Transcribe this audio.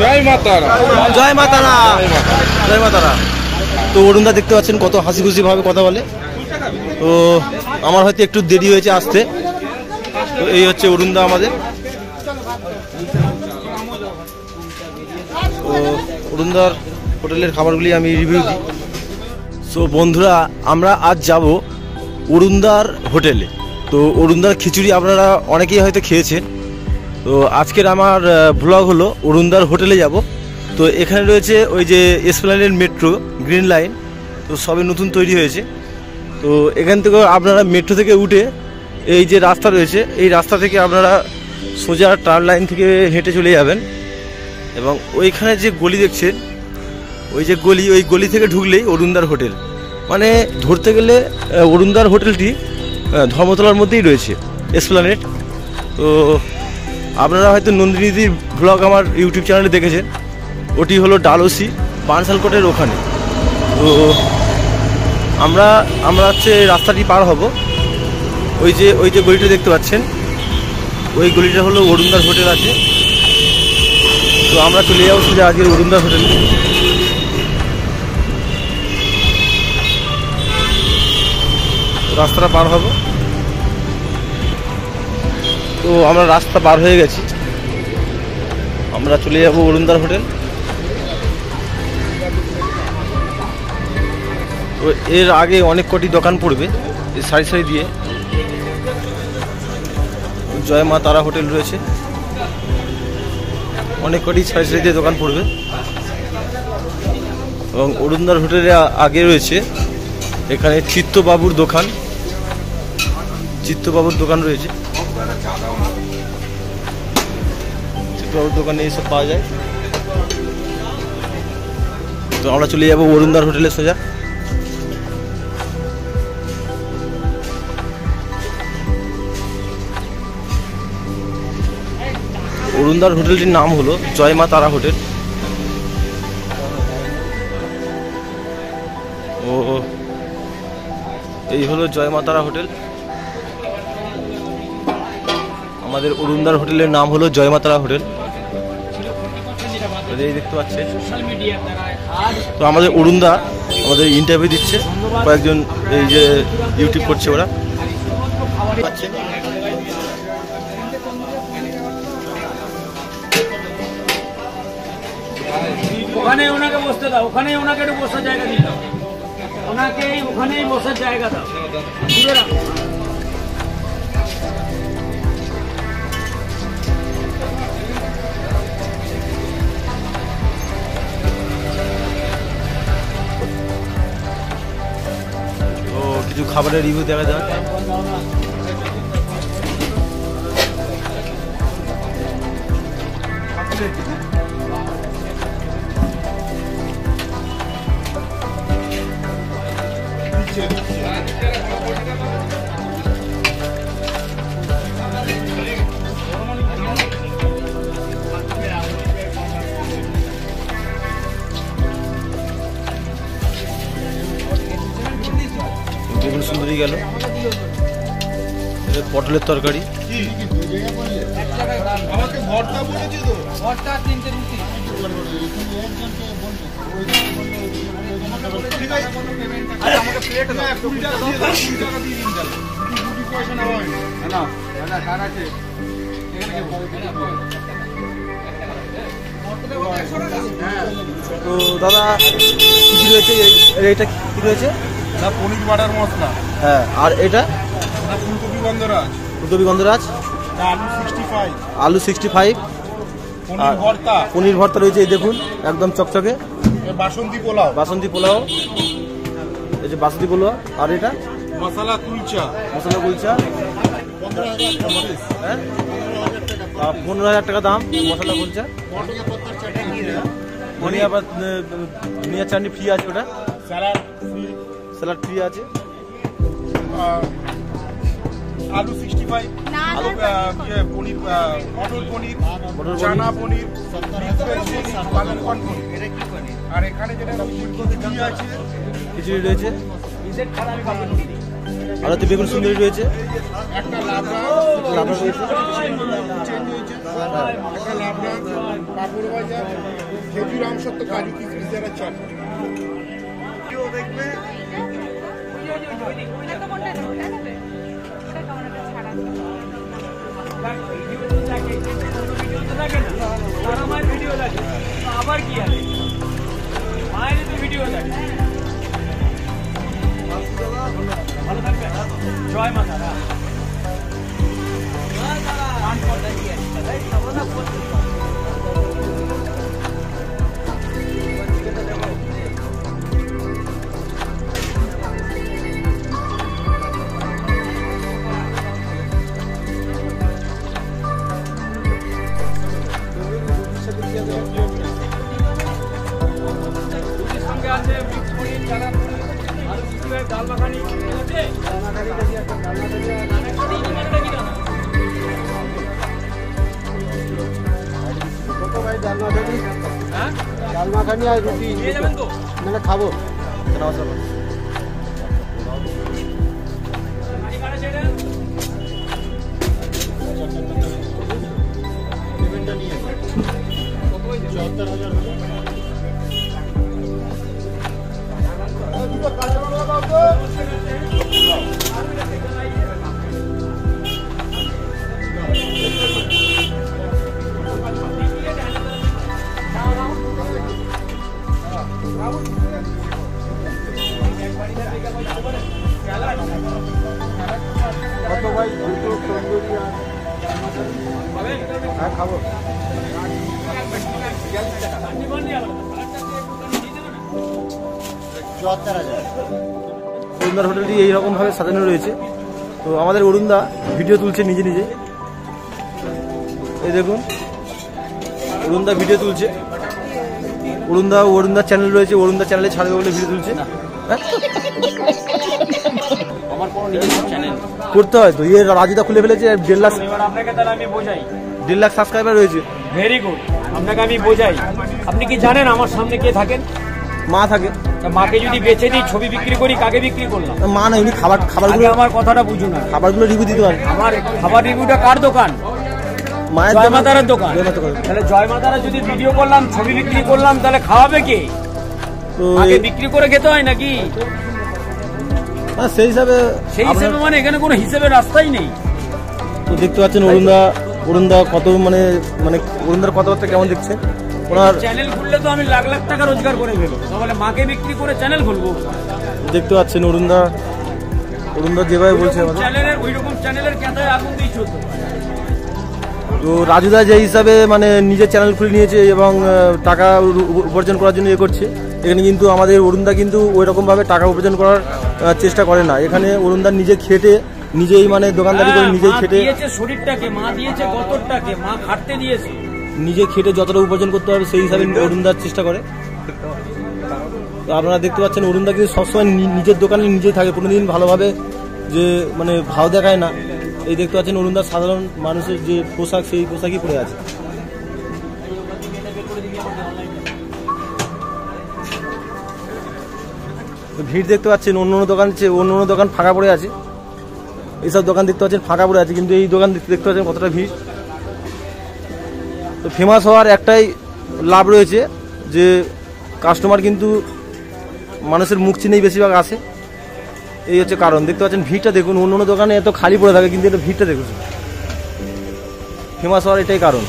জয় মা তারা, জয় মা তারা, জয় মা তারা। তো অরুণদা দেখতে পাচ্ছেন কত হাসি খুশি ভাবে কথা বলে। তো আমার হয়তো একটু দেরি হয়েছে আসতে। তো এই হচ্ছে অরুণদা আমাদের। তো অরুণদার হোটেলের খাবারগুলি আমি রিভিউ দিই। সো বন্ধুরা, আমরা আজ যাব অরুণদার হোটেলে। তো অরুণদার খিচুড়ি আপনারা অনেকেই হয়তো খেয়েছেন। তো আজকের আমার ব্লগ হলো অরুণদার হোটেলে যাব। তো এখানে রয়েছে ওই যে এসপ্ল্যানেড মেট্রো গ্রিন লাইন, তো সবে নতুন তৈরি হয়েছে। তো এখান থেকে আপনারা মেট্রো থেকে উঠে এই যে রাস্তা রয়েছে, এই রাস্তা থেকে আপনারা সোজা টার্ন লাইন থেকে হেঁটে চলে যাবেন। এবং ওইখানে যে গলি দেখছেন, ওই যে গলি, ওই গলি থেকে ঢুকলেই অরুণদার হোটেল। মানে ধরতে গেলে অরুণদার হোটেলটি ধর্মতলার মধ্যেই রয়েছে, এসপ্ল্যানেড। তো আপনারা হয়তো নন্দিনীদির ব্লগ আমার ইউটিউব চ্যানেলে দেখেছেন, ওটি হলো ডালহৌসি পানশালকোটের ওখানে। তো আমরা হচ্ছে রাস্তাটি পার হব। ওই যে গলিটা দেখতে পাচ্ছেন, ওই গলিটা হলো অরুণদার হোটেল আছে। তো আমরা চলে যাবো সোজা আজকের অরুণদার হোটেলে। রাস্তাটা পার হব। তো আমরা রাস্তা পার হয়ে গেছি, আমরা চলে যাব অরুণদার হোটেল। তো এর আগে অনেক কটি দোকান পড়বে এই সারি সারি দিয়ে। জয় মা তারা হোটেল রয়েছে, অনেক কটি সারি সারি দিয়ে দোকান পড়বে। এবং অরুণদার হোটেলে আগে রয়েছে এখানে চিত্তবাবুর দোকান, চিত্তবাবুর দোকান রয়েছে। চিত্তবাবুর দোকানে এইসব পাওয়া যায়। তো আমরা চলে যাবো অরুণদার হোটেলে সোজা। অরুণদার হোটেলটির নাম হলো জয় মা তারা হোটেল। ও এই হলো জয় মা তারা হোটেল। আমাদের অরুণদার হোটেলের নাম হলো জয় মা তারা হোটেল, এই দেখতে পাচ্ছেন। তো আমাদের অরুণদা আমাদের ইন্টারভিউ দিচ্ছে, কয়েকজন এই যে ইউটিউব করছে ওরা। ওখানে ওনাকে বসতে দাও, ওখানেই ওনাকে একটু বসার জায়গা দিতে দাও, ওনাকেই ওখানেই বসার জায়গা দাও। দূরে রাখো। তো কিছু খাবারের রিভিউ দেখা যাক। বেগুন সুন্দরী গেল, পটলের তরকারি, তো দাদা কি রয়েছে? এইটা কি রয়েছে? পনির বাটার মশলা। হ্যাঁ, আর এটা ফুলকপি গন্ধরাজ, ফুলকপি গন্ধরাজ, আলু 65, আলু 65, পনির ভর্তা, পনির ভর্তা রয়েছে। এই দেখুন একদম চকচকে। বাসন্তী পোলাও, বাসন্তী পোলাও, এই যে বাসন্তী পোলাও। আর এটা মশলা কুলচা, মশলা কুলচা। হ্যাঁ, 15,000 টাকা দাম মশলা কুলচা। ধনিয়া ধনিয়া চাটনি ফ্রি আছে, ওটা স্যালাড ফ্রি আছে। আলু 65, আলু পনির, মটর পনির, চানা পনির, পালং পনির। আর এখানে যেটা ফুলকপি আছে, খিচুড়ি রয়েছে। আর হচ্ছে বেগুন সুন্দরী রয়েছে, একটা লাবড়া রয়েছে, চেঞ্জ হয়েছে, একটা লাবড়া, পাঁপড় ভাজা, খেজুর আমসত্ব, কাজু কিশমিশ দেওয়ার চাটনি। আবার কি আছে মায়ের তো ভিডিও দেখে। ভালো থাকবে, জয় মা তারা। সঙ্গে আছে মিক্স পনির, চানা পনির, আর ডাল মাখানি আছে। ডাল মাখানি আর রুটি নিয়ে যাবেন তো? মানে খাবো। কত ভাই? দুটো তন্দুরি আর হ্যাঁ খাবো। অরুণদার হোটেলটি এইরকম ভাবে সাজানো রয়েছে। তো আমাদের অরুণদা ভিডিও তুলছে নিজে নিজে, এই দেখুন অরুণদা ভিডিও তুলছে। অরুণদার চ্যানেল রয়েছে, অরুণদার চ্যানেলে ছাড়বে বলে ভিডিও তুলছে। আমার কোনো নিজস্ব চ্যানেল করতে হয় তো, ইয়ে রাজুদা খুলে ফেলেছে 1.5 লাখ। এবার আপনাকে তাহলে আমি বোঝাই, 1.5 লাখ সাবস্ক্রাইবার রয়েছে। Very good. আপনাকে আমি বোঝাই, আপনি কি জানেন আমার সামনে কে থাকেন? মা থাকে। তা মাকে যদি বেচে দিই, ছবি বিক্রি করি, কাকে বিক্রি করলাম? মা না, এমনি খাবারগুলো আগে আমার কথাটা বুঝুন। খাবারগুলো রিভিউ দিতে পারে। আমার খাবার রিভিউটা কার দোকান? মায়ের জয় মাতারার দোকান। জয় মাতা করে। তাহলে জয় মাতারা যদি ভিডিও করলাম, ছবি বিক্রি করলাম, তাহলে খাওয়াবে কে? তো আগে বিক্রি করে খেতে হয় নাকি? সেই হিসাবে মানে এখানে কোনো হিসেবের রাস্তাই নেই। তো দেখতে পাচ্ছেন অরুণদা কত মানে অরুণদার কথাবার্তা কেমন দেখছে। ওনার চ্যানেল খুললে তো আমি লাখ লাখ টাকা রোজগার করে ফেলবো, তাহলে মাকে বিক্রি করে চ্যানেল খুলবো। দেখতে পাচ্ছেন অরুণদা যেভাবে বলছে চ্যানেলের ওইরকম চ্যানেলের কেঁদায় আগুন দিয়ে চলতো। তো রাজুদা যে হিসাবে মানে নিজের চ্যানেল খুলে নিয়েছে এবং টাকা উপার্জন করার জন্য ইয়ে করছে, এখানে কিন্তু আমাদের অরুণদা কিন্তু ওই রকম ভাবে টাকা উপার্জন করার চেষ্টা করে না। এখানে অরুণদা নিজে খেটে, নিজেই মানে দোকানদারি করে নিজেই খেটে দিয়েছে শরীরটাকে, মা দিয়েছে গতরটাকে, মা খাটতে দিয়েছে। নিজে খেটে যতটা উপার্জন করতে হবে সেই হিসাবে অরুণদার চেষ্টা করে। তো আপনারা দেখতে পাচ্ছেন অরুণদা কিন্তু সবসময় নিজের দোকানে নিজেই থাকে, কোনোদিন ভালোভাবে যে মানে ভাও দেখায় না। এই দেখতে পাচ্ছেন অরুণদার সাধারণ মানুষের যে পোশাক, সেই পোশাকই পরে আছে। ভিড় দেখতে পাচ্ছেন, অন্য দোকান ফাঁকা পড়ে আছে। এইসব দোকান দেখতে পাচ্ছেন ফাঁকা পড়ে আছে, কিন্তু এই দোকান দেখতে পাচ্ছেন কতটা ভিড়। তো ফেমাস হওয়ার একটাই লাভ রয়েছে যে কাস্টমার কিন্তু মানুষের মুখ চিনেই বেশিরভাগ আসে, এই হচ্ছে কারণ। দেখতে পাচ্ছেন ভিড়টা দেখুন, অন্য দোকানে এত খালি পড়ে থাকে, কিন্তু এটা ভিড়টা দেখুন। ফেমাস হওয়ার এটাই কারণ।